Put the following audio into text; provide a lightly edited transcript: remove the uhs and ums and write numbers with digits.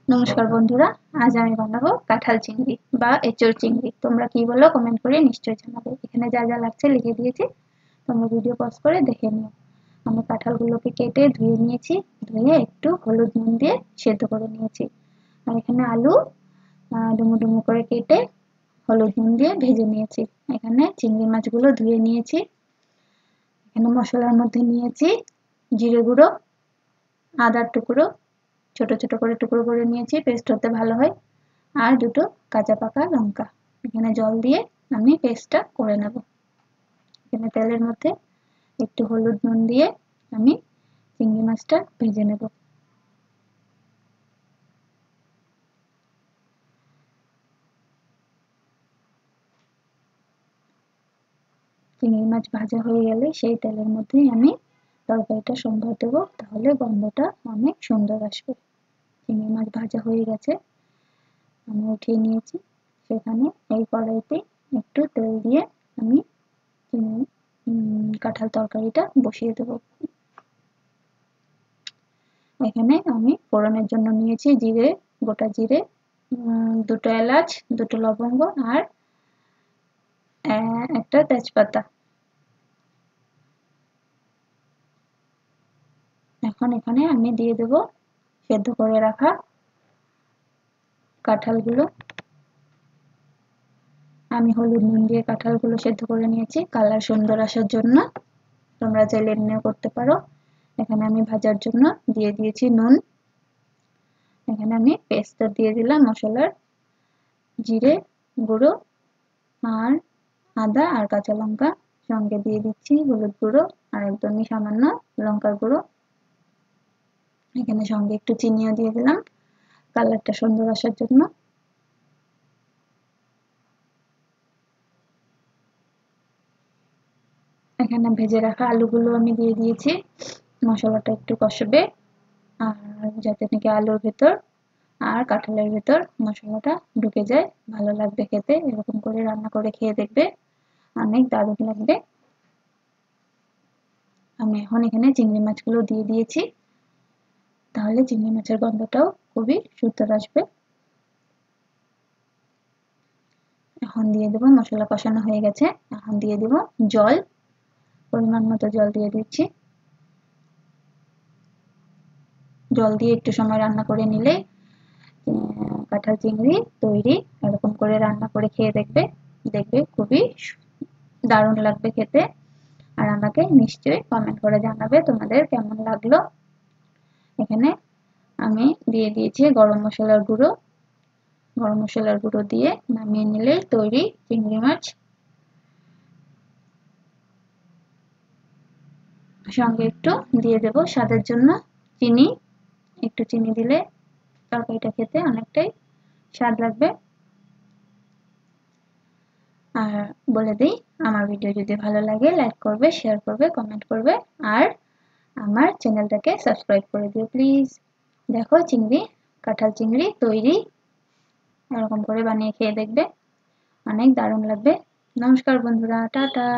নমস্কার বন্ধুরা, আজ আমি বানাবো কাঁঠাল চিংড়ি বা এঁচোড় চিংড়ি। তোমরা কি বলো কমেন্ট করে নিশ্চয়ই জানাবে। এখানে যা যা লাগছে লিখে দিয়েছি, তোমরা ভিডিও পজ করে দেখে নিও। আমি কাঁঠালগুলোকে কেটে ধুয়ে নিয়েছি, ধুয়ে একটু হলুদ নুন দিয়ে সেদ্ধ করে নিয়েছি। আর এখানে আলু ডুমো ডুমো করে কেটে হলুদ নুন দিয়ে ভেজে নিয়েছি। এখানে চিংড়ি মাছগুলো ধুয়ে নিয়েছি। এখানে মশলার মধ্যে নিয়েছি জিরে গুঁড়ো, আদার টুকরো ছোট ছোট করে টুকরো করে নিয়েছি, পেস্ট হতে ভালো হয়, আর দুটো কাঁচা পাকা লঙ্কা। এখানে জল দিয়ে আমি পেস্টটা করে নেব। এখানে তেলের মধ্যে একটু হলুদ নুন দিয়ে আমি চিংড়ি মাছটা ভেজে নেব। চিংড়ি মাছ ভাজা হয়ে গেলে সেই তেলের মধ্যেই আমি তরকারিটা সম্ভব দেবো, তাহলে গন্ধটা অনেক সুন্দর আসবে। চিংড়ি মাছ ভাজা হয়ে গেছে, আমি উঠিয়ে নিয়েছি। সেখানে এই কড়াইতে একটু তেল দিয়ে আমি কাঁঠাল তরকারিটা বসিয়ে দেবো। এখানে আমি ফোড়নের জন্য নিয়েছি জিরে, গোটা জিরে, দুটো এলাচ, দুটো লবঙ্গ আর একটা তেজপাতা। এখন এখানে আমি দিয়ে দেব সেদ্ধ করে রাখা কাঁঠালগুলো। আমি হলুদ নুন দিয়ে কাঁঠালগুলো সেদ্ধ করে নিয়েছি কালার সুন্দর আসার জন্য, তোমরা চাইলে এমনিও করতে পারো। এখানে আমি ভাজার জন্য দিয়ে দিয়েছি নুন। এখানে আমি পেস্টটা দিয়ে দিলাম মশলার, জিরে গুঁড়ো আর আদা আর কাঁচা লঙ্কা, সঙ্গে দিয়ে দিচ্ছি হলুদ গুঁড়ো আর একদমই সামান্য লঙ্কার গুঁড়ো। এখানে সঙ্গে একটু চিনিও দিয়ে দিলাম কালারটা সুন্দর আসার জন্য। এখানে ভেজে রাখা আলুগুলো আমি দিয়ে দিয়েছি। মশলাটা একটু কষবে, আর যাতে নাকি আলুর ভেতর আর কাঁঠালের ভেতর মশলাটা ঢুকে যায়, ভালো লাগবে খেতে। এরকম করে রান্না করে খেয়ে দেখবে, অনেক দারুণ লাগবে। আমি এখন এখানে চিংড়ি মাছগুলো দিয়ে দিয়েছি, তাহলে চিংড়ি মাছের গন্ধটাও খুবই সুন্দর আসবে। এখন দিয়ে দেবো, মশলা কষানো হয়ে গেছে, এখন দিয়ে দেব জল, পরিমাণ মতো জল দিয়ে দিচ্ছি। জল দিয়ে একটু সময় রান্না করে নিলে কাঁঠাল চিংড়ি তৈরি। এরকম করে রান্না করে খেয়ে দেখবে, দেখবে খুবই দারুণ লাগবে খেতে। আর আমাকে নিশ্চয়ই কমেন্ট করে জানাবে তোমাদের কেমন লাগলো। এখানে আমি দিয়ে দিয়েছি গরম মশলার গুঁড়ো। গরম মশলার গুঁড়ো দিয়ে নামিয়ে নিলে তৈরি চিংড়ি মাছ। সঙ্গে একটু দিয়ে দেব স্বাদের জন্য চিনি। একটু চিনি দিলে তরকারিটা খেতে অনেকটাই স্বাদ লাগবে। আর বলে দিই, আমার ভিডিও যদি ভালো লাগে লাইক করবে, শেয়ার করবে, কমেন্ট করবে, আর আমার চ্যানেলটাকে সাবস্ক্রাইব করে দিও প্লিজ। দেখো চিংড়ি, কাঁঠাল চিংড়ি তৈরি। এরকম করে বানিয়ে খেয়ে দেখবে, অনেক দারুণ লাগবে। নমস্কার বন্ধুরা, টাটা।